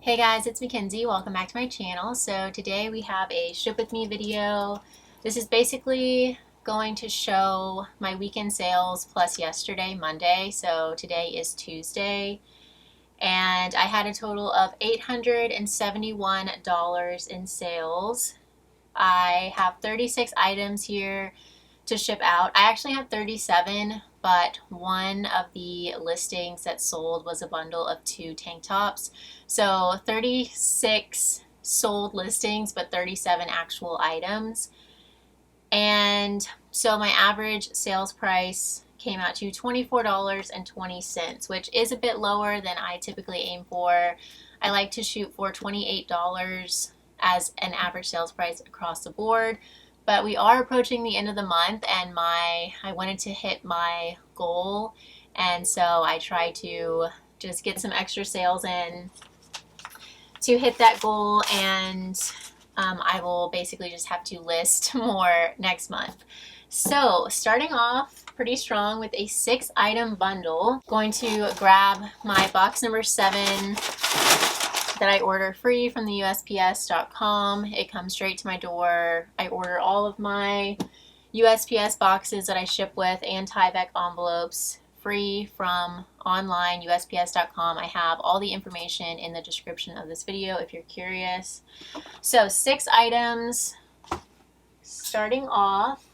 Hey guys, it's Mackenzie. Welcome back to my channel. So today we have a ship with me video. This is basically going to show my weekend sales plus yesterday, Monday. So today is Tuesday. And I had a total of $871 in sales. I have 36 items here to ship out. I actually have 37, but one of the listings that sold was a bundle of 2 tank tops. So 36 sold listings, but 37 actual items. And so my average sales price came out to $24.20, which is a bit lower than I typically aim for. I like to shoot for $28 as an average sales price across the board. But we are approaching the end of the month, and I wanted to hit my goal, and so I try to just get some extra sales in to hit that goal, and I will basically just have to list more next month. So starting off pretty strong with a 6-item bundle. Going to grab my box number 7 that I order free from the USPS.com. It comes straight to my door. I order all of my USPS boxes that I ship with and Tyvek envelopes free from online USPS.com. I have all the information in the description of this video if you're curious. So 6 items. Starting off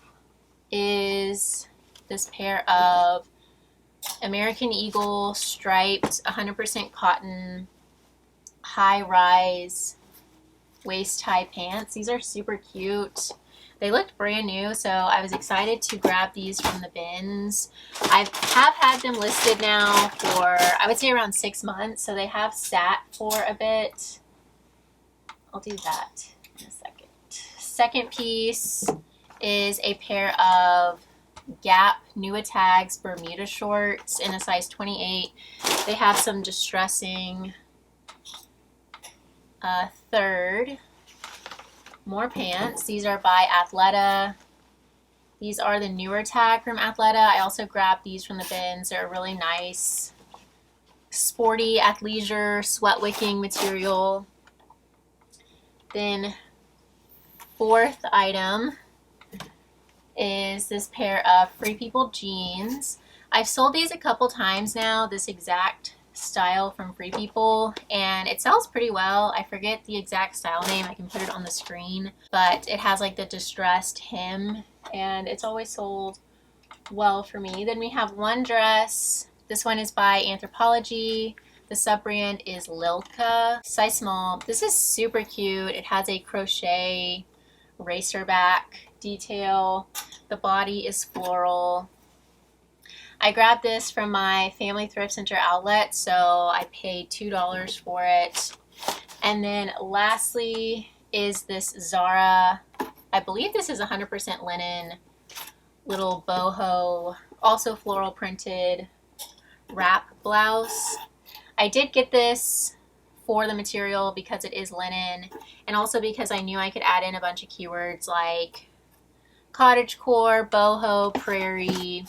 is this pair of American Eagle striped 100% cotton high-rise waist-high pants. These are super cute. They looked brand new, so I was excited to grab these from the bins. I have had them listed now for, I would say, around 6 months, so they have sat for a bit. I'll do that in a second. Second piece is a pair of Gap New Tags Bermuda shorts in a size 28. They have some distressing third, more pants. These are by Athleta. These are the newer tag from Athleta. I also grabbed these from the bins. They're a really nice, sporty athleisure sweat wicking material. Then fourth item is this pair of Free People jeans. I've sold these a couple times now, this exact style from Free People, and it sells pretty well. I forget the exact style name. I can put it on the screen, but it has like the distressed hem, and it's always sold well for me. Then we have one dress. This one is by Anthropologie. The sub-brand is Lilka, size small. This is super cute. It has a crochet racer back detail. The body is floral. I grabbed this from my family thrift center outlet, so I paid $2 for it. And then lastly is this Zara, I believe this is 100% linen, little boho, also floral printed wrap blouse. I did get this for the material because it is linen, and also because I knew I could add in a bunch of keywords like cottagecore, boho, prairie,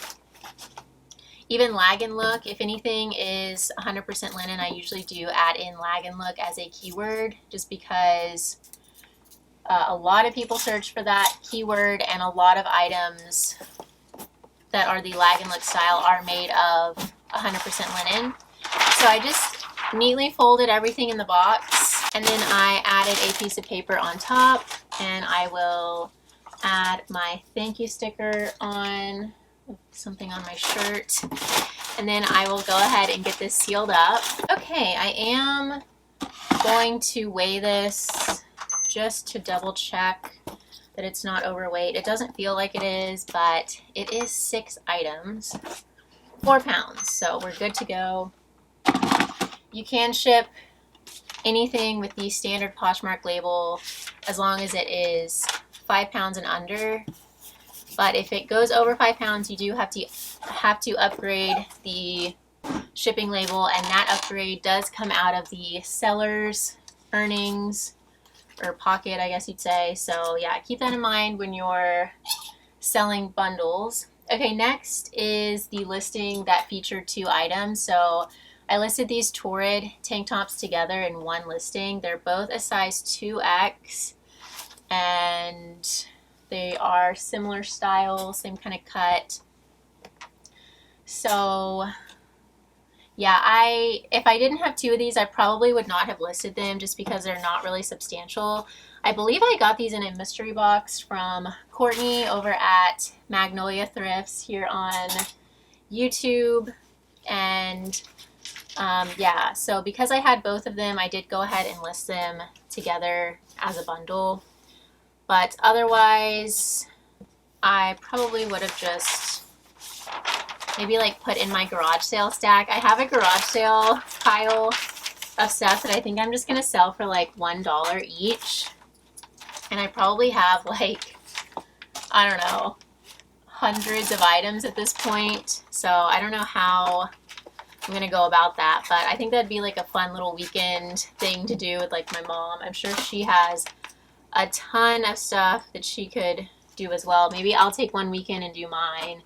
even lag and look. If anything is 100% linen, I usually do add in lag and look as a keyword, just because a lot of people search for that keyword, and a lot of items that are the lag and look style are made of 100% linen. So I just neatly folded everything in the box, and then I added a piece of paper on top, and I will add my thank you sticker on something on my shirt, and then I will go ahead and get this sealed up. Okay, I am going to weigh this just to double check that it's not overweight. It doesn't feel like it is, but it is 6 items, 4 pounds, so we're good to go. You can ship anything with the standard Poshmark label as long as it is 5 pounds and under. But if it goes over 5 pounds, you do have to upgrade the shipping label, and that upgrade does come out of the seller's earnings, or pocket, I guess you'd say. So yeah, keep that in mind when you're selling bundles. Okay, next is the listing that featured 2 items. So I listed these Torrid tank tops together in one listing. They're both a size 2X, and they are similar style, same kind of cut. So yeah, if I didn't have two of these, I probably would not have listed them just because they're not really substantial. I believe I got these in a mystery box from Courtney over at Magnolia Thrifts here on YouTube. And yeah, so because I had both of them, I did go ahead and list them together as a bundle. But otherwise, I probably would have just maybe like put in my garage sale stack. I have a garage sale pile of stuff that I think I'm just going to sell for like $1 each. And I probably have like, I don't know, hundreds of items at this point. So I don't know how I'm going to go about that. But I think that'd be like a fun little weekend thing to do with like my mom. I'm sure she has a ton of stuff that she could do as well. Maybe I'll take one weekend and do mine,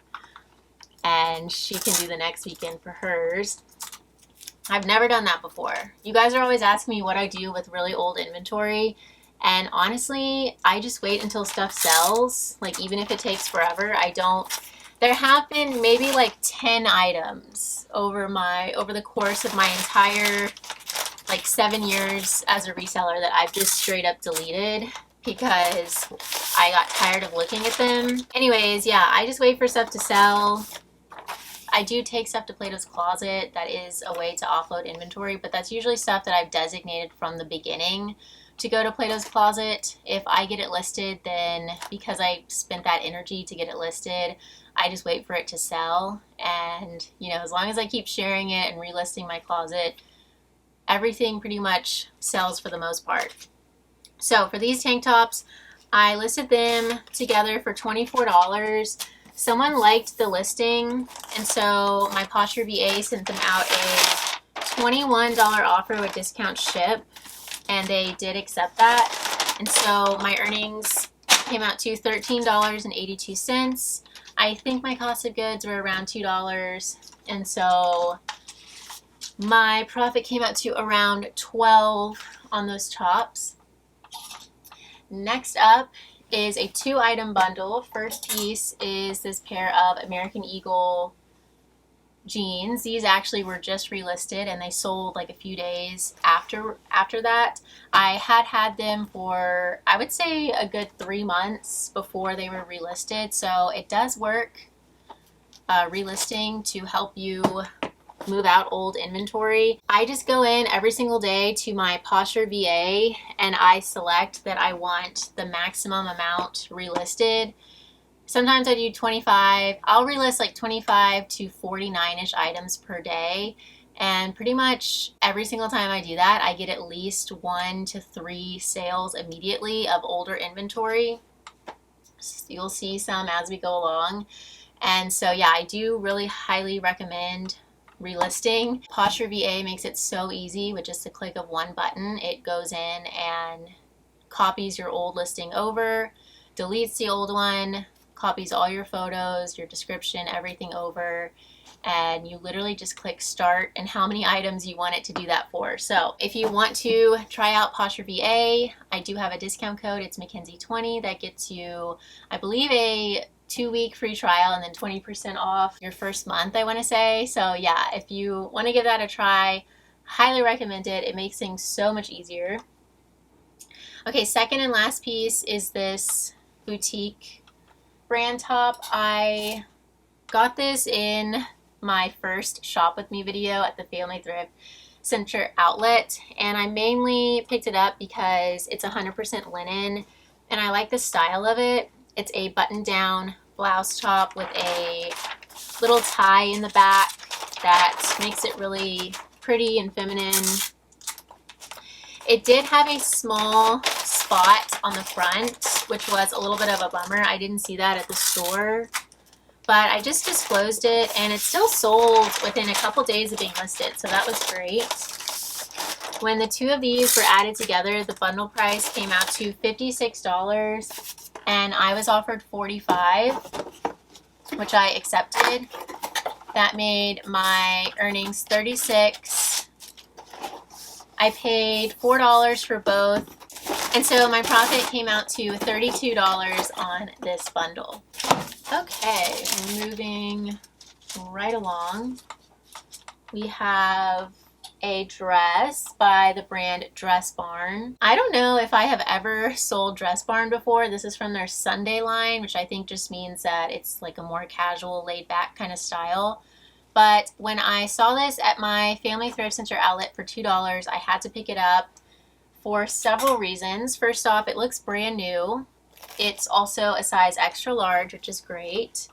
and she can do the next weekend for hers. I've never done that before. You guys are always asking me what I do with really old inventory, and honestly, I just wait until stuff sells. Like, even if it takes forever, I don't. There have been maybe like 10 items over the course of my entire like 7 years as a reseller that I've just straight up deleted because I got tired of looking at them. Anyways, yeah, I just wait for stuff to sell. I do take stuff to Plato's Closet. That is a way to offload inventory, but that's usually stuff that I've designated from the beginning to go to Plato's Closet. If I get it listed, then because I spent that energy to get it listed, I just wait for it to sell. And, you know, as long as I keep sharing it and relisting my closet, everything pretty much sells for the most part. So for these tank tops, I listed them together for $24. Someone liked the listing, and so my PosherVA sent them out a $21 offer with discount ship, and they did accept that. And so my earnings came out to $13.82. I think my cost of goods were around $2, and so my profit came out to around $12 on those tops. Next up is a 2-item bundle. First piece is this pair of American Eagle jeans. These actually were just relisted, and they sold like a few days after that. I had them for, I would say, a good 3 months before they were relisted. So it does work, relisting, to help you move out old inventory. I just go in every single day to my PosherVA and I select that I want the maximum amount relisted. Sometimes I do 25. I'll relist like 25 to 49-ish items per day. And pretty much every single time I do that, I get at least 1 to 3 sales immediately of older inventory. So you'll see some as we go along. And so yeah, I do really highly recommend relisting. PosherVA makes it so easy with just a click of one button. It goes in and copies your old listing over, deletes the old one, copies all your photos, your description, everything over, and you literally just click start and how many items you want it to do that for. So if you want to try out PosherVA, I do have a discount code. It's Mcthriftzie20. That gets you, I believe, a 2-week free trial and then 20% off your first month, I want to say. So yeah, if you want to give that a try, highly recommend it. It makes things so much easier. Okay, second and last piece is this boutique brand top. I got this in my first shop with me video at the Family Thrift Center outlet, and I mainly picked it up because it's 100% linen and I like the style of it. It's a button-down blouse top with a little tie in the back that makes it really pretty and feminine. It did have a small spot on the front, which was a little bit of a bummer. I didn't see that at the store, but I just disclosed it, and it still sold within a couple days of being listed, so that was great. When the two of these were added together, the bundle price came out to $56, and I was offered $45, which I accepted. That made my earnings 36. I paid $4 for both, and so my profit came out to $32 on this bundle. Okay, moving right along. We have a dress by the brand Dress Barn. I don't know if I have ever sold Dress Barn before. This is from their Sunday line, which I think just means that it's like a more casual, laid back kind of style. But when I saw this at my Family Thrift Center outlet for $2, I had to pick it up for several reasons. First off, it looks brand new. It's also a size extra large, which is great.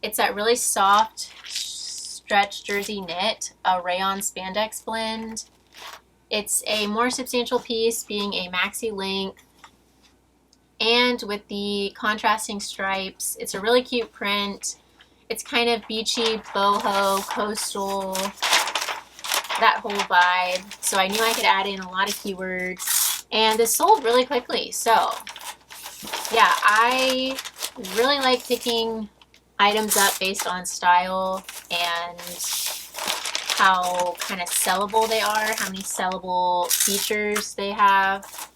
It's that really soft stretch jersey knit, a rayon spandex blend. It's a more substantial piece, being a maxi length, and with the contrasting stripes. It's a really cute print. It's kind of beachy, boho, coastal, that whole vibe. So I knew I could add in a lot of keywords, and this sold really quickly. So yeah, I really like picking items up based on style and how kind of sellable they are, how many sellable features they have,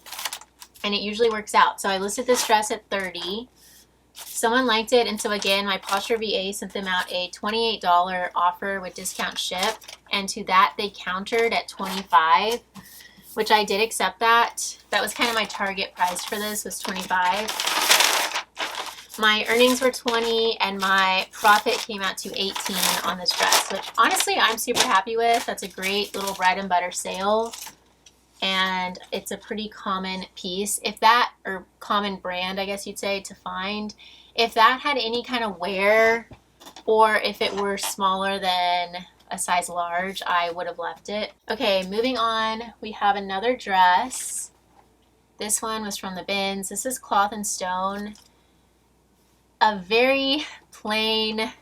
and it usually works out. So I listed this dress at $30. Someone liked it, and so again, my PosherVA sent them out a $28 offer with discount ship, and to that they countered at $25, which I did accept that. That was kind of my target price for this, was $25. My earnings were 20 and my profit came out to 18 on this dress, which honestly I'm super happy with. That's a great little bread and butter sale, and it's a pretty common piece, if that, or common brand I guess you'd say, to find. If that had any kind of wear, or if it were smaller than a size large, I would have left it. Okay, moving on, we have another dress. This one was from the bins. This is Cloth and Stone. A very plain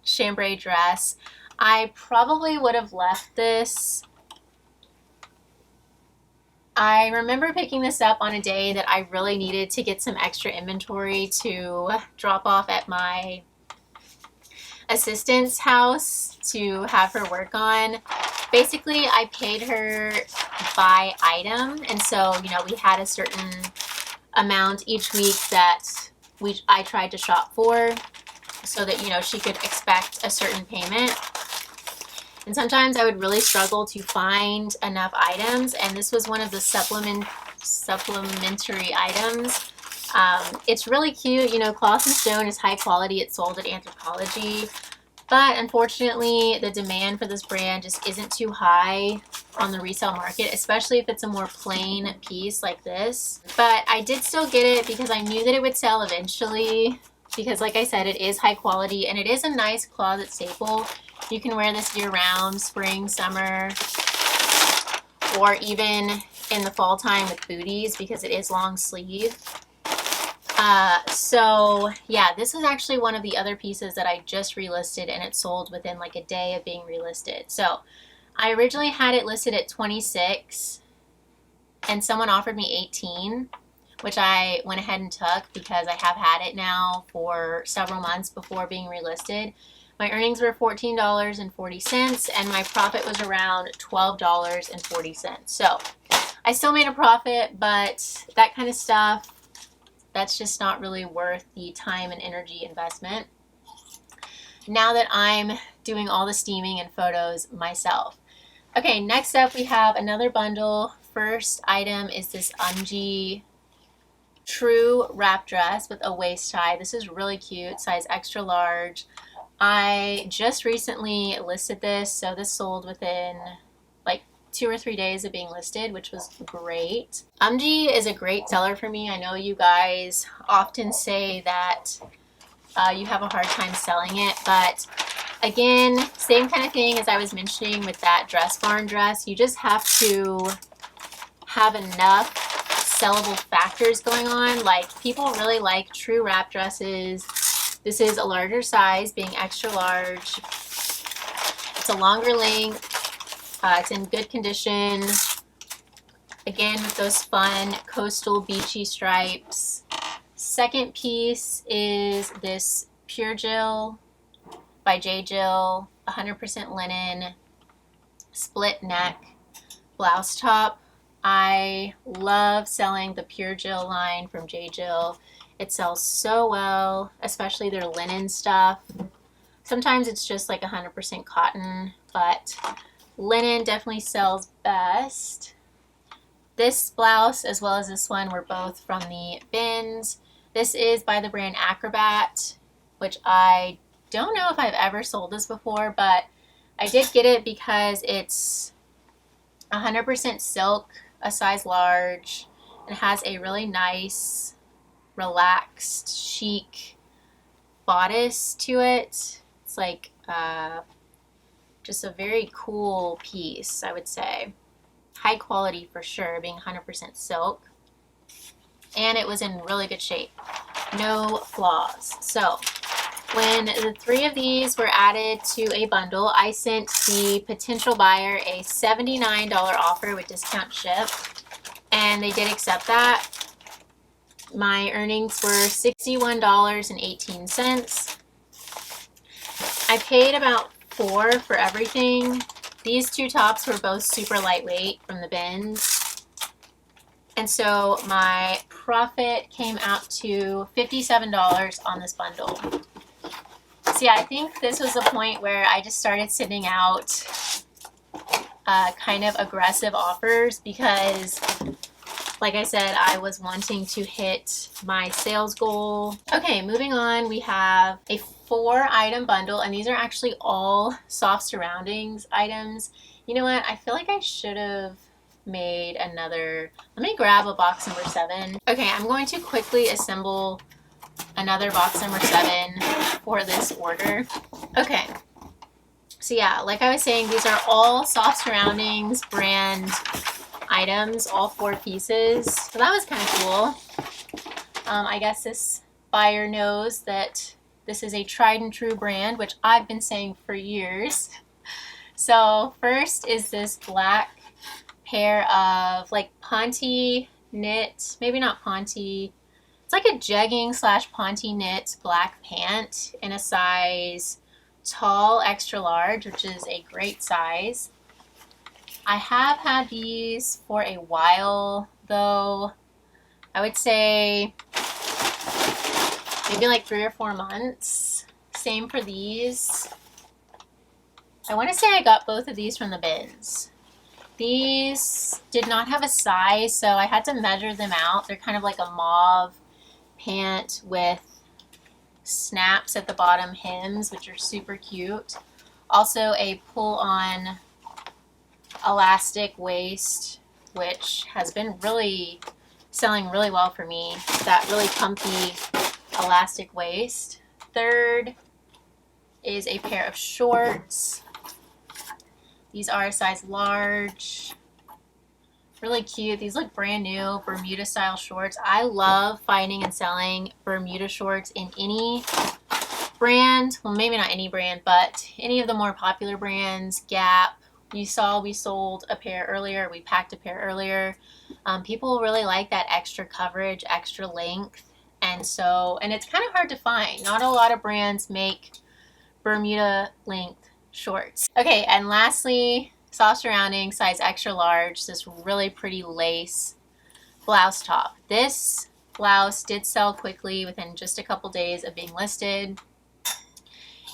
chambray dress. I probably would have left this. I remember picking this up on a day that I really needed to get some extra inventory to drop off at my assistant's house to have her work on. Basically, I paid her by item, and so, you know, we had a certain amount each week that I tried to shop for, so that, you know, she could expect a certain payment. And sometimes I would really struggle to find enough items, and this was one of the supplementary items. It's really cute. You know, Cloth and Stone is high quality. It's sold at Anthropologie, but unfortunately the demand for this brand just isn't too high on the resale market, especially if it's a more plain piece like this. But I did still get it because I knew that it would sell eventually, because like I said, it is high quality and it is a nice closet staple. You can wear this year round, spring, summer, or even in the fall time with booties, because it is long sleeve. So yeah, this was actually one of the other pieces that I just relisted, and it sold within like a day of being relisted. So I originally had it listed at 26 and someone offered me 18, which I went ahead and took because I have had it now for several months before being relisted. My earnings were $14.40 and my profit was around $12.40. So I still made a profit, but that kind of stuff, that's just not really worth the time and energy investment now that I'm doing all the steaming and photos myself. Okay, next up we have another bundle. First item is this Ungi True wrap dress with a waist tie. This is really cute, size extra large. I just recently listed this, so this sold within like 2 or 3 days of being listed, which was great. Ungi is a great seller for me. I know you guys often say that you have a hard time selling it, but again, same kind of thing as I was mentioning with that Dress Barn dress. You just have to have enough sellable factors going on. Like, people really like true wrap dresses. This is a larger size, being extra large. It's a longer length. It's in good condition. Again, with those fun coastal beachy stripes. Second piece is this Pure Jill by J. Jill, 100% linen, split neck blouse top. I love selling the Pure Jill line from J. Jill. It sells so well, especially their linen stuff. Sometimes it's just like 100% cotton, but linen definitely sells best. This blouse as well as this one were both from the bins. This is by the brand Acrobat, which I don't know if I've ever sold this before, but I did get it because it's 100% silk, a size large, and has a really nice, relaxed, chic bodice to it. It's like just a very cool piece, I would say. High quality for sure, being 100% silk. And it was in really good shape. No flaws. So when the 3 of these were added to a bundle, I sent the potential buyer a $79 offer with discount ship, and they did accept that. My earnings were $61.18. I paid about $4 for everything. These 2 tops were both super lightweight from the bins. And so my profit came out to $57 on this bundle. So yeah, I think this was the point where I just started sending out kind of aggressive offers because, like I said, I was wanting to hit my sales goal. Okay, moving on, we have a 4-item bundle, and these are actually all soft surroundings items. You know what? I feel like I should have made another. Let me grab a box number 7. Okay, I'm going to quickly assemble another box number 7 for this order. Okay, so yeah, like I was saying, these are all soft surroundings brand items, all 4 pieces. So that was kind of cool. I guess this buyer knows that this is a tried and true brand, which I've been saying for years. So first is this black pair of like Ponte knit, maybe not Ponte, it's like a jegging / Ponte knit black pant in a size tall extra large, which is a great size. I have had these for a while though. I would say maybe like 3 or 4 months. Same for these. I want to say I got both of these from the bins. These did not have a size, so I had to measure them out. They're kind of like a mauve pant with snaps at the bottom hems, which are super cute. Also a pull-on elastic waist, which has been really selling really well for me. That really comfy elastic waist. Third is a pair of shorts. These are a size large. Really cute. These look brand new, Bermuda style shorts. I love finding and selling Bermuda shorts in any brand. Well, maybe not any brand, but any of the more popular brands. Gap. You saw we sold a pair earlier. We packed a pair earlier. People really like that extra coverage, extra length. And it's kind of hard to find. Not a lot of brands make Bermuda length shorts. Okay, and lastly, soft surrounding, size extra large, this really pretty lace blouse top. This blouse did sell quickly within just a couple days of being listed.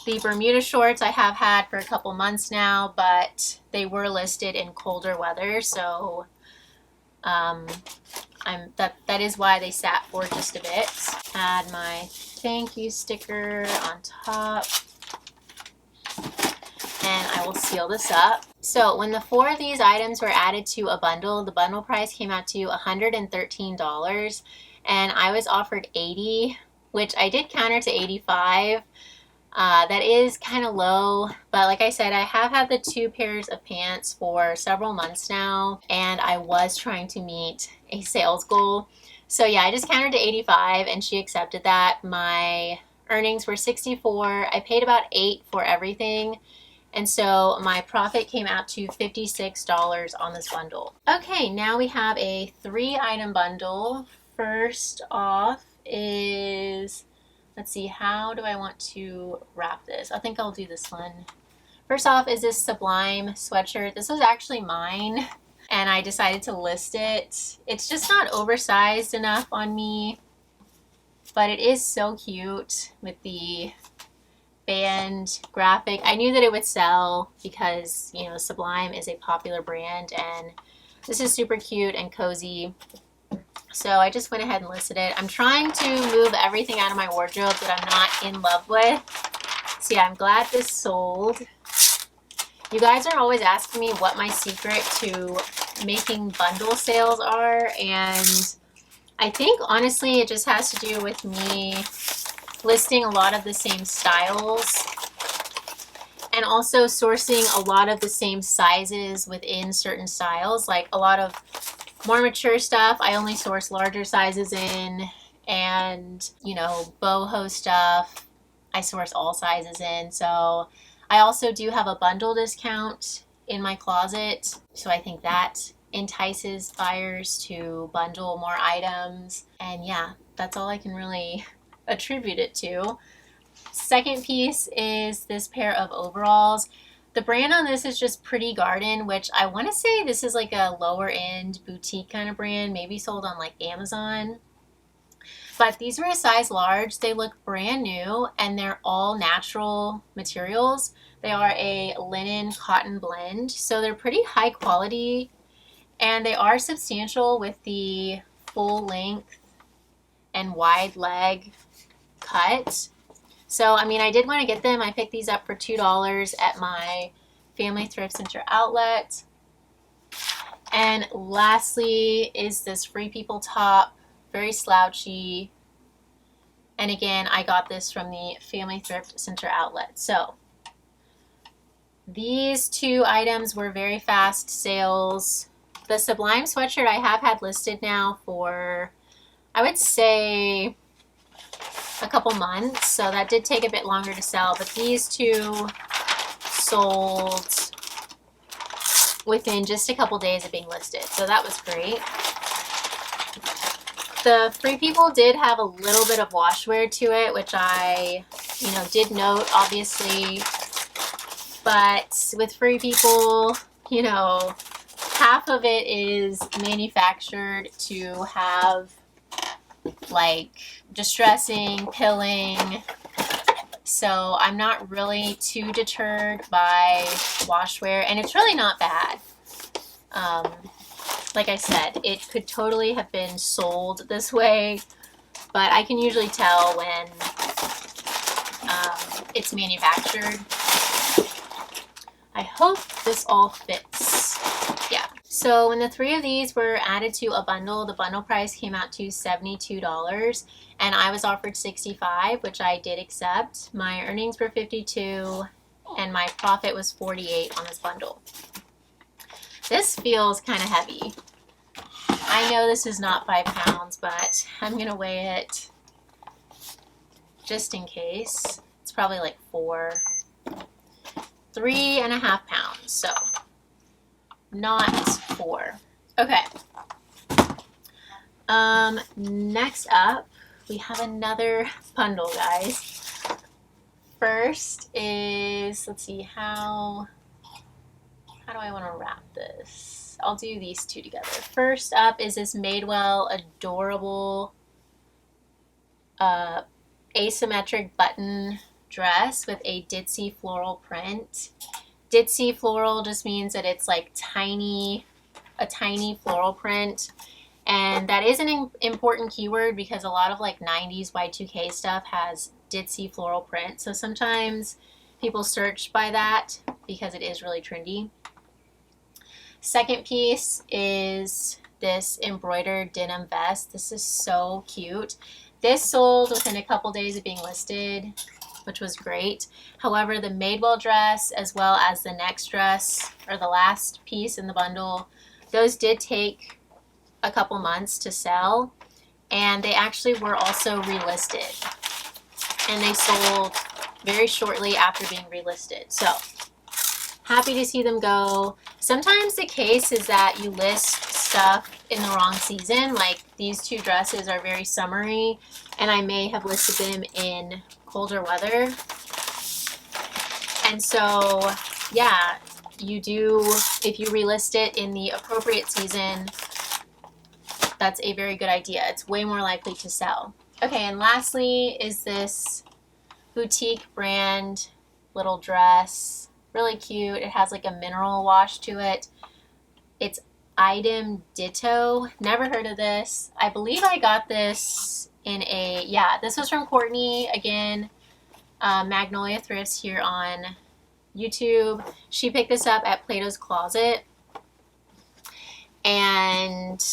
The Bermuda shorts I have had for a couple months now, but they were listed in colder weather, so that is why they sat for just a bit. Add my thank you sticker on top. And I will seal this up. So when the 4 of these items were added to a bundle, the bundle price came out to $113, and I was offered $80, which I did counter to $85. That is kind of low, but like I said, I have had the 2 pairs of pants for several months now, and I was trying to meet a sales goal. So yeah, I just countered to $85, and she accepted that. My earnings were $64. I paid about $8 for everything. And so my profit came out to $56 on this bundle. Okay, now we have a 3-item bundle. First off is let's see, how do I want to wrap this? I think I'll do this one. First off is this Sublime sweatshirt. This was actually mine, and I decided to list it. It's just not oversized enough on me, but it is so cute with the band graphic. I knew that it would sell because, you know, Sublime is a popular brand, and this is super cute and cozy. So I just went ahead and listed it. I'm trying to move everything out of my wardrobe that I'm not in love with. So yeah, I'm glad this sold. You guys are always asking me what my secret to making bundle sales are, and I think honestly it just has to do with me listing a lot of the same styles and also sourcing a lot of the same sizes within certain styles. Like a lot of more mature stuff I only source larger sizes in, and you know, boho stuff I source all sizes in. So I also do have a bundle discount in my closet, so I think that entices buyers to bundle more items. And yeah, that's all I can really attribute it to. Second piece is this pair of overalls. The brand on this is just Pretty Garden, which I want to say this is like a lower end boutique kind of brand, maybe sold on like Amazon. But these were a size large. They look brand new, and they're all natural materials. They are a linen cotton blend, so they're pretty high quality, and they are substantial with the full length and wide leg cut. So, I mean, I did want to get them. I picked these up for $2 at my Family Thrift Center outlet. And lastly is this Free People top, very slouchy. And again, I got this from the Family Thrift Center outlet. So these two items were very fast sales. The Sublime sweatshirt I have had listed now for, I would say, a couple months, so that did take a bit longer to sell, but these two sold within just a couple days of being listed, so that was great. The Free People did have a little bit of washwear to it, which I, you know, did note, obviously, but with Free People, you know, half of it is manufactured to have like distressing, pilling, so I'm not really too deterred by washwear, and it's really not bad. Like I said, it could totally have been sold this way, but I can usually tell when it's manufactured. I hope this all fits. Yeah. So when the three of these were added to a bundle, the bundle price came out to $72, and I was offered $65, which I did accept. My earnings were $52, and my profit was $48 on this bundle. This feels kind of heavy. I know this is not 5 pounds, but I'm going to weigh it just in case. It's probably like 3.5 pounds, so not 4. Okay. Next up, we have another bundle, guys. First is, let's see, how do I want to wrap this? I'll do these two together. First up is this Madewell adorable asymmetric button dress with a ditzy floral print. Ditzy floral just means that it's like a tiny floral print, and that is an important keyword because a lot of like 90s Y2K stuff has ditzy floral print, so sometimes people search by that because it is really trendy. Second piece is this embroidered denim vest. This is so cute. This sold within a couple days of being listed, which was great. However, the Madewell dress as well as the next dress, or the last piece in the bundle, those did take a couple months to sell, and they actually were also relisted, and they sold very shortly after being relisted. So happy to see them go. Sometimes the case is that you list stuff in the wrong season. Like these two dresses are very summery, and I may have listed them in colder weather. And so, yeah, you do, if you relist it in the appropriate season, that's a very good idea. It's way more likely to sell. Okay, and lastly is this boutique brand little dress. Really cute. It has like a mineral wash to it. It's Item Ditto. Never heard of this. I believe I got this in a, yeah, this was from Courtney, again, Magnolia Thrifts here on YouTube. She picked this up at Plato's Closet, and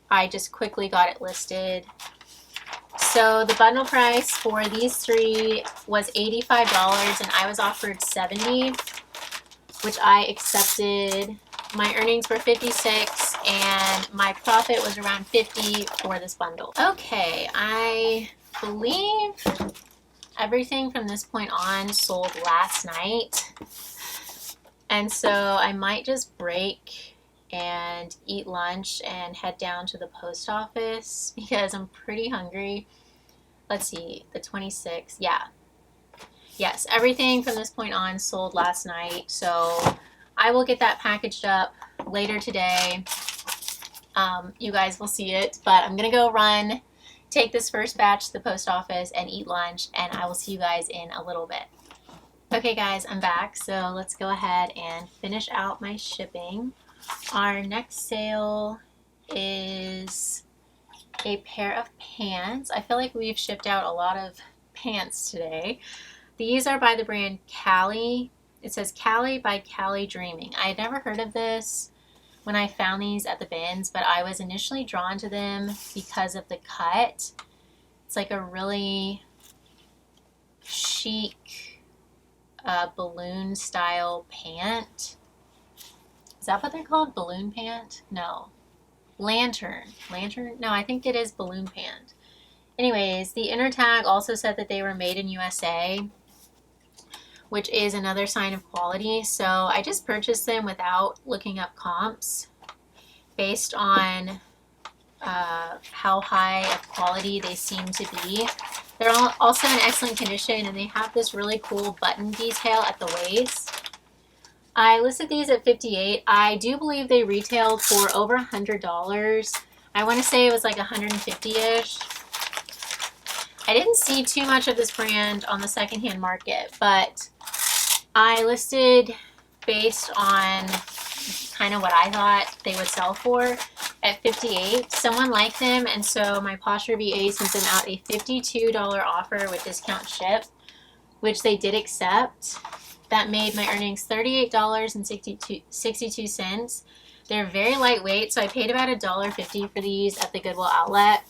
I just quickly got it listed. So the bundle price for these three was $85, and I was offered $70, which I accepted. My earnings were $56, and my profit was around $50 for this bundle. Okay, I believe everything from this point on sold last night. And so I might just break and eat lunch and head down to the post office because I'm pretty hungry. Let's see, the 26th, yeah. Yes, everything from this point on sold last night. So I will get that packaged up later today. You guys will see it, but I'm gonna go run, take this first batch to the post office and eat lunch, and I will see you guys in a little bit. Okay guys, I'm back, so let's go ahead and finish out my shipping. Our next sale is a pair of pants. I feel like we've shipped out a lot of pants today. These are by the brand Cali. It says Cali by Cali Dreaming. I had never heard of this when I found these at the bins, but I was initially drawn to them because of the cut. It's like a really chic balloon style pant. Is that what they're called? Balloon pant? No. Lantern. Lantern? No, I think it is balloon pant. Anyways, the inner tag also said that they were made in USA, which is another sign of quality. So I just purchased them without looking up comps based on how high of quality they seem to be. They're also in excellent condition, and they have this really cool button detail at the waist. I listed these at $58. I do believe they retailed for over $100. I want to say it was like $150-ish. I didn't see too much of this brand on the secondhand market, but I listed based on kind of what I thought they would sell for at $58. Someone liked them, and so my PosherVA sent them out a $52 offer with discount ship, which they did accept. That made my earnings $38.62. They're very lightweight, so I paid about $1.50 for these at the Goodwill outlet.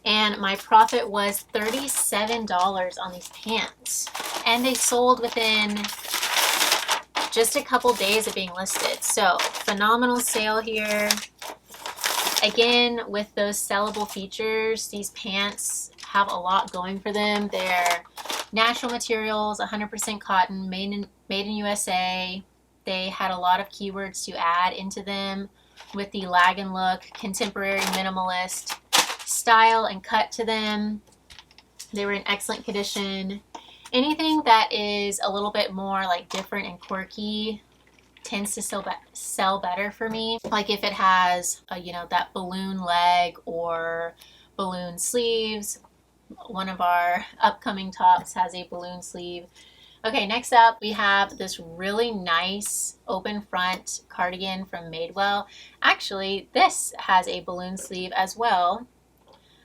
And my profit was $37 on these pants. And they sold within just a couple days of being listed. So phenomenal sale here. Again, with those sellable features, these pants have a lot going for them. They're natural materials, 100% cotton, made in USA. They had a lot of keywords to add into them with the lag and look, contemporary minimalist style and cut to them. They were in excellent condition. Anything that is a little bit more like different and quirky tends to sell better for me. Like if it has you know, that balloon leg or balloon sleeves. One of our upcoming tops has a balloon sleeve. Okay, next up we have this really nice open front cardigan from Madewell. Actually, this has a balloon sleeve as well.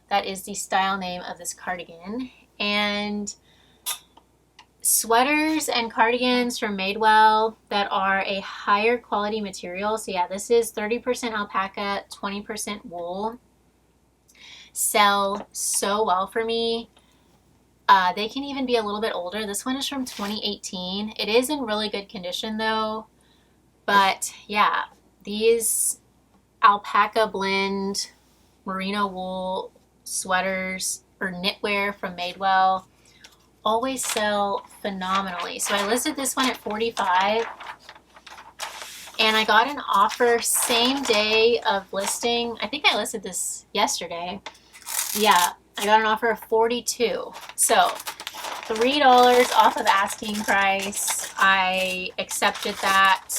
That is the style name of this cardigan. And sweaters and cardigans from Madewell that are a higher quality material. So yeah, this is 30% alpaca, 20% wool. Sell so well for me. They can even be a little bit older. This one is from 2018. It is in really good condition though. But yeah, these alpaca blend merino wool sweaters or knitwear from Madewell always sell phenomenally. So I listed this one at $45. And I got an offer same day of listing. I think I listed this yesterday. Yeah, I got an offer of $42. So $3 off of asking price. I accepted that.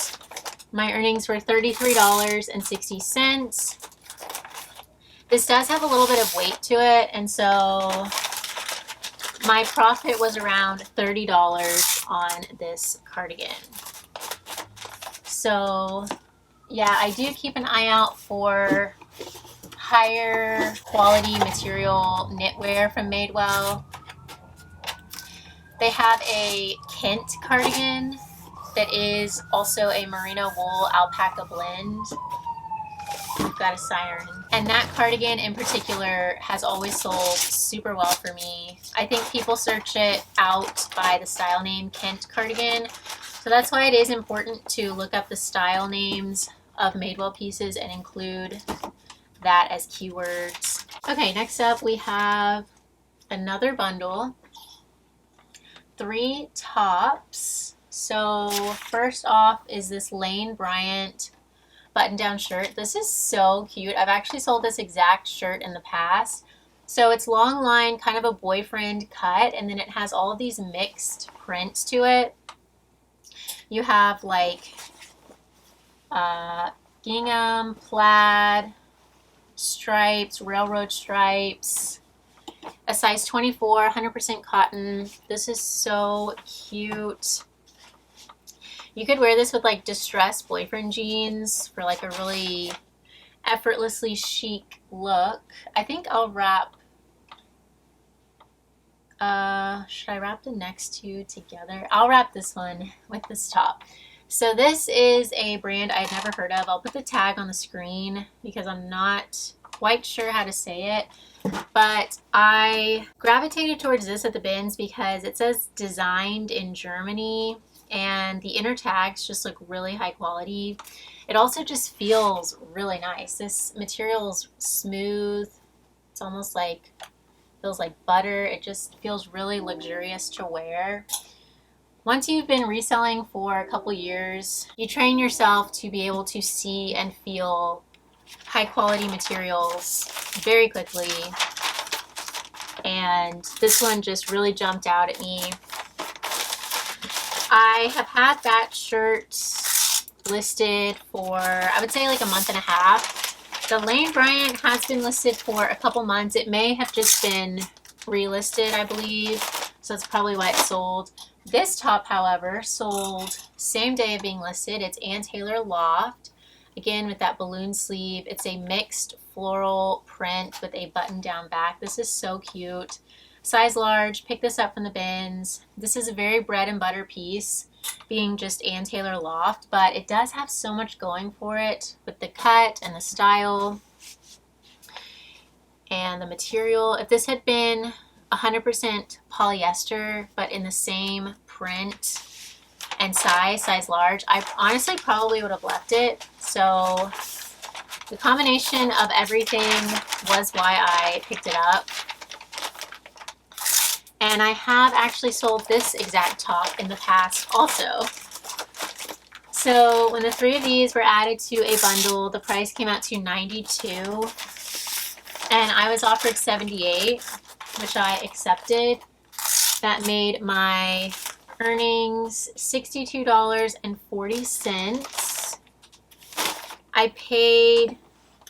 My earnings were $33.60. This does have a little bit of weight to it, and so my profit was around $30 on this cardigan. So yeah, I do keep an eye out for higher quality material knitwear from Madewell. They have a Kent cardigan that is also a merino wool alpaca blend. We've got a siren. And that cardigan in particular has always sold super well for me. I think people search it out by the style name Kent cardigan. So that's why it is important to look up the style names of Madewell pieces and include that as keywords. Okay, next up we have another bundle. 3 tops. So first off is this Lane Bryant button-down shirt. This is so cute. I've actually sold this exact shirt in the past. So it's long line, kind of a boyfriend cut, and then it has all of these mixed prints to it. You have like gingham, plaid, stripes, railroad stripes, a size 24, 100% cotton. This is so cute. You could wear this with like distressed boyfriend jeans for like a really effortlessly chic look. I think I'll wrap, should I wrap the next two together? I'll wrap this one with this top. So this is a brand I'd never heard of. I'll put the tag on the screen because I'm not quite sure how to say it. But I gravitated towards this at the bins because it says designed in Germany and the inner tags just look really high quality. It also just feels really nice. This material is smooth. It's almost like, feels like butter. It just feels really luxurious to wear. Once you've been reselling for a couple years, you train yourself to be able to see and feel high quality materials very quickly. And this one just really jumped out at me. I have had that shirt listed for, I would say like a month and a half. The Lane Bryant has been listed for a couple months. It may have just been relisted, I believe. So that's probably why it sold. This top, however, sold same day of being listed. It's Ann Taylor Loft. Again, with that balloon sleeve. It's a mixed floral print with a button-down back. This is so cute. Size large. Pick this up from the bins. This is a very bread and butter piece, being just Ann Taylor Loft, but it does have so much going for it with the cut and the style and the material. If this had been 100% polyester, but in the same print and size large, I honestly probably would have left it. So the combination of everything was why I picked it up. And I have actually sold this exact top in the past also. So when the 3 of these were added to a bundle, the price came out to $92 and I was offered $78, which I accepted. That made my earnings $62.40. I paid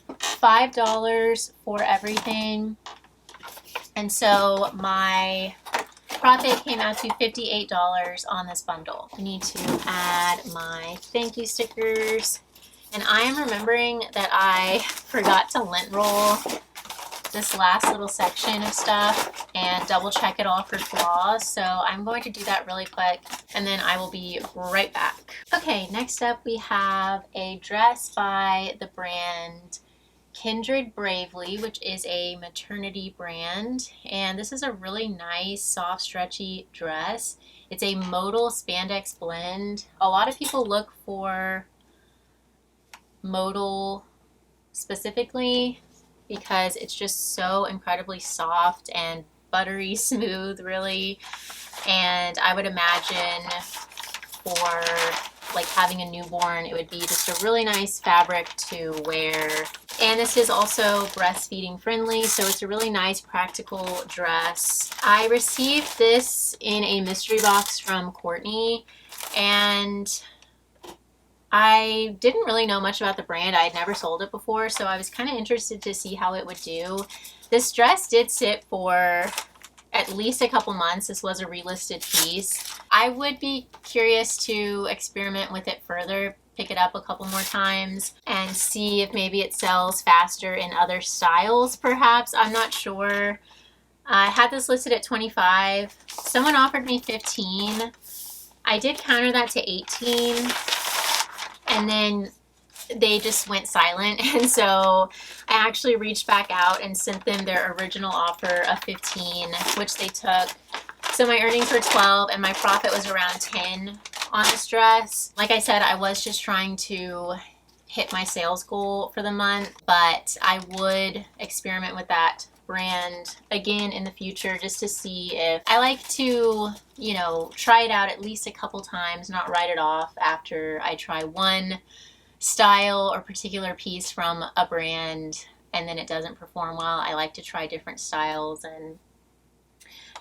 $5 for everything. And so my profit came out to $58 on this bundle. I need to add my thank you stickers. And I am remembering that I forgot to lint roll this last little section of stuff and double check it all for flaws. So I'm going to do that really quick and then I will be right back. Okay, next up we have a dress by the brand Kindred Bravely, which is a maternity brand, and this is a really nice soft stretchy dress. It's a modal spandex blend. A lot of people look for modal specifically because it's just so incredibly soft and buttery smooth, really. And I would imagine for like having a newborn, it would be just a really nice fabric to wear. And this is also breastfeeding friendly, so it's a really nice practical dress. I received this in a mystery box from Courtney, and I didn't really know much about the brand. I had never sold it before, so I was kind of interested to see how it would do. This dress did sit for at least a couple months. This was a relisted piece. I would be curious to experiment with it further, pick it up a couple more times and see if maybe it sells faster in other styles perhaps. I'm not sure. I had this listed at $25. Someone offered me $15. I did counter that to $18, and then they just went silent, and so I actually reached back out and sent them their original offer of $15, which they took. So my earnings were $12 and my profit was around $10 on this dress. Like I said, I was just trying to hit my sales goal for the month, but I would experiment with that brand again in the future just to see if I like to, you know, try it out at least a couple times, not write it off after I try one style or particular piece from a brand and then it doesn't perform well. I like to try different styles and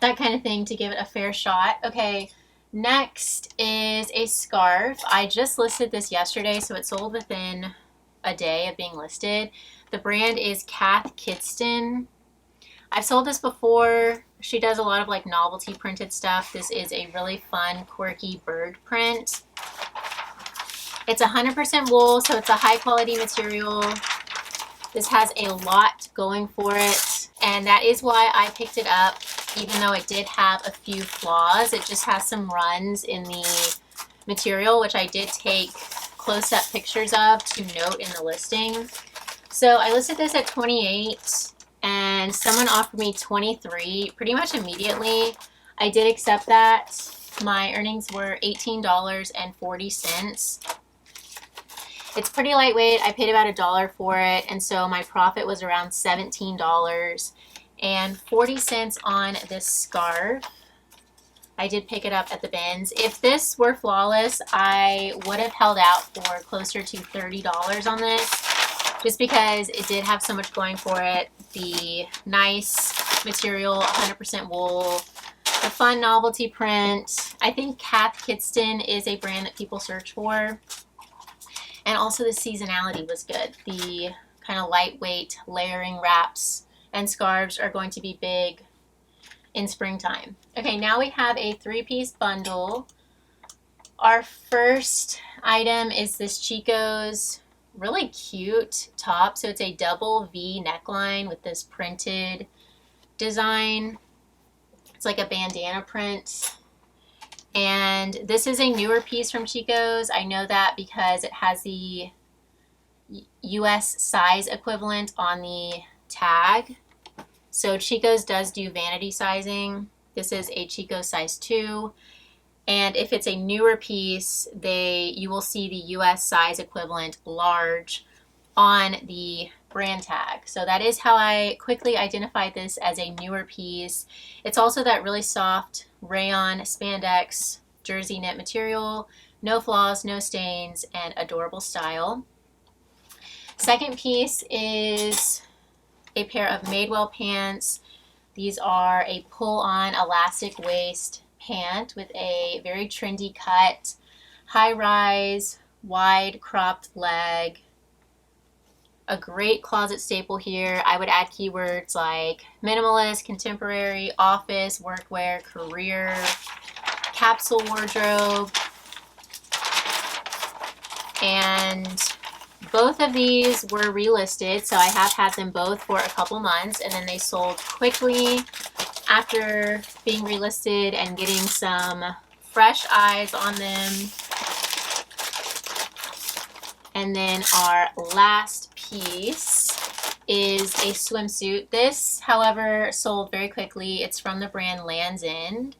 that kind of thing to give it a fair shot. Okay, next is a scarf. I just listed this yesterday, so it sold within a day of being listed. The brand is Kath Kidston. I've sold this before. She does a lot of like novelty printed stuff. This is a really fun, quirky bird print. It's 100% wool, so it's a high quality material. This has a lot going for it, and that is why I picked it up, even though it did have a few flaws. It just has some runs in the material, which I did take close-up pictures of to note in the listing. So I listed this at $28, and someone offered me $23 pretty much immediately. I did accept that. My earnings were $18.40. It's pretty lightweight. I paid about $1 for it, and so my profit was around $17.40 on this scarf. I did pick it up at the bins. If this were flawless, I would have held out for closer to $30 on this, just because it did have so much going for it. The nice material, 100% wool, the fun novelty print. I think Kath Kidston is a brand that people search for. And also the seasonality was good. The kind of lightweight layering wraps and scarves are going to be big in springtime. Okay, now we have a 3-piece bundle. Our first item is this Chico's really cute top. So it's a double V neckline with this printed design. It's like a bandana print. And this is a newer piece from Chico's. I know that because it has the US size equivalent on the tag. So Chico's does do vanity sizing. This is a Chico size 2. And if it's a newer piece, you will see the US size equivalent large on the brand tag. So that is how I quickly identified this as a newer piece. It's also that really soft rayon spandex jersey knit material, no flaws, no stains, and adorable style. Second piece is a pair of Madewell pants. These are a pull-on elastic waist pant with a very trendy cut, high-rise, wide cropped leg. A great closet staple here. I would add keywords like minimalist, contemporary, office, workwear, career, capsule wardrobe. And both of these were relisted, so I have had them both for a couple months, and then they sold quickly after being relisted and getting some fresh eyes on them. And then our last piece is a swimsuit. This, however, sold very quickly. It's from the brand Land's End,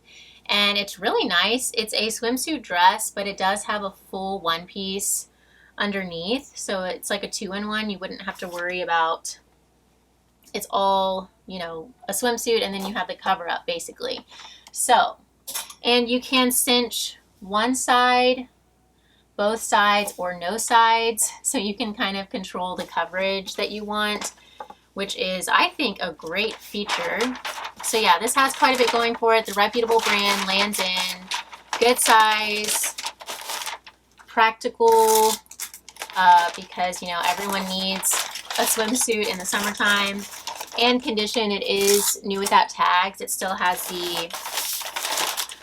and it's really nice. It's a swimsuit dress, but it does have a full one piece underneath, so it's like a 2-in-1. You wouldn't have to worry about, it's all, you know, a swimsuit, and then you have the cover up basically. So, and you can cinch one side both sides or no sides, so you can kind of control the coverage that you want, which is, I think, a great feature. So yeah, this has quite a bit going for it. The reputable brand, Lands' End, good size, practical, because, you know, everyone needs a swimsuit in the summertime, and condition. It is new without tags. It still has the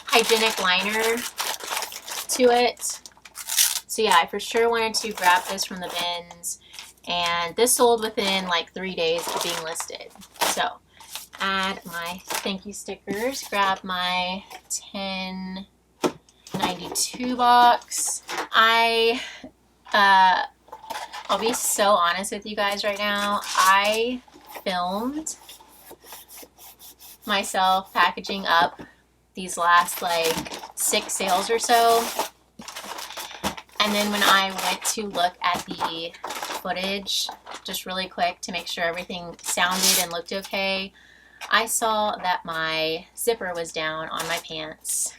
hygienic liner to it. So yeah, I for sure wanted to grab this from the bins, and this sold within like 3 days of being listed. So add my thank you stickers, grab my 1092 box. I'll be so honest with you guys right now. I filmed myself packaging up these last like 6 sales or so. And then when I went to look at the footage, just really quick to make sure everything sounded and looked okay, I saw that my zipper was down on my pants.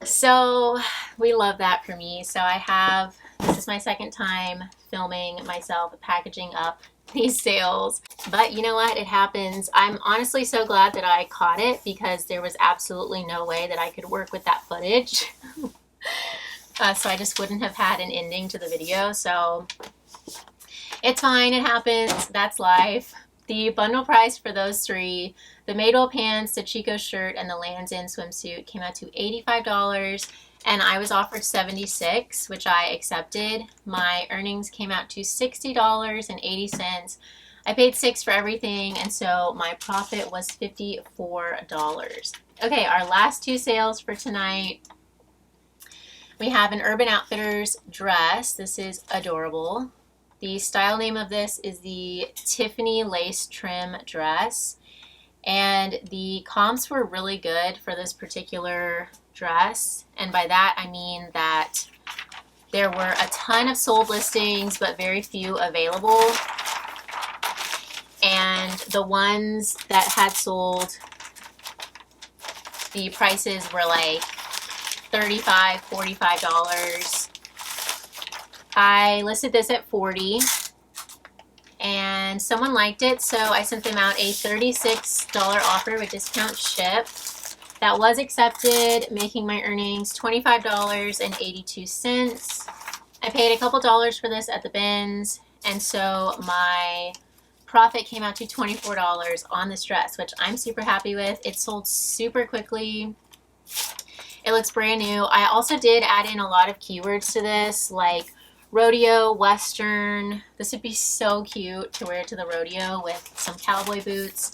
So we love that for me. So this is my second time filming myself packaging up these sales, but you know what, it happens. I'm honestly so glad that I caught it, because there was absolutely no way that I could work with that footage. So I just wouldn't have had an ending to the video. So it's fine, it happens, that's life. The bundle price for those 3, the Madewell pants, the Chico shirt, and the Lands' End swimsuit, came out to $85, and I was offered $76, which I accepted. My earnings came out to $60.80. I paid $6 for everything, and so my profit was $54. Okay, our last 2 sales for tonight. We have an Urban Outfitters dress. This is adorable. The style name of this is the Tiffany Lace Trim Dress, and the comps were really good for this particular dress, and by that I mean that there were a ton of sold listings but very few available, and the ones that had sold, the prices were like $35, $45. I listed this at $40, and someone liked it, so I sent them out a $36 offer with discount ship. That was accepted, making my earnings $25.82. I paid a couple dollars for this at the bins, and so my profit came out to $24 on this dress, which I'm super happy with. It sold super quickly. It looks brand new. I also did add in a lot of keywords to this, like rodeo, western. This would be so cute to wear to the rodeo with some cowboy boots.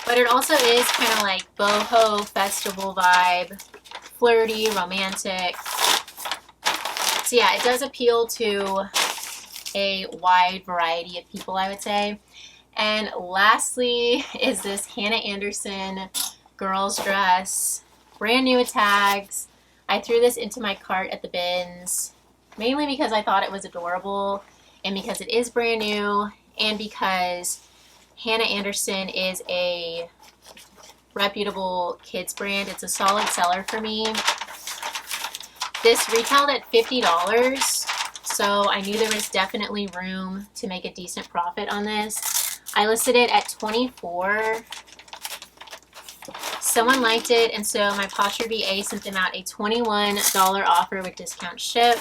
But it also is kind of like boho, festival vibe, flirty, romantic. So yeah, it does appeal to a wide variety of people, I would say. And lastly is this Hannah Anderson girls dress, brand new with tags. I threw this into my cart at the bins, mainly because I thought it was adorable, and because it is brand new, and because Hannah Anderson is a reputable kids brand. It's a solid seller for me. This retailed at $50, so I knew there was definitely room to make a decent profit on this. I listed it at $24. Someone liked it, and so my PosherVA sent them out a $21 offer with discount ship,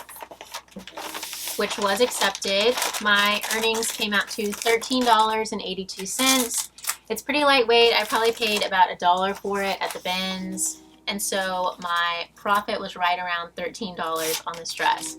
which was accepted. My earnings came out to $13.82. It's pretty lightweight. I probably paid about $1 for it at the bins, and so my profit was right around $13 on this dress.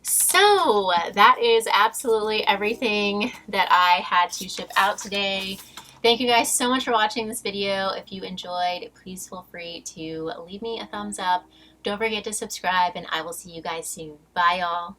So that is absolutely everything that I had to ship out today. Thank you guys so much for watching this video. If you enjoyed, please feel free to leave me a thumbs up. Don't forget to subscribe, and I will see you guys soon. Bye, y'all.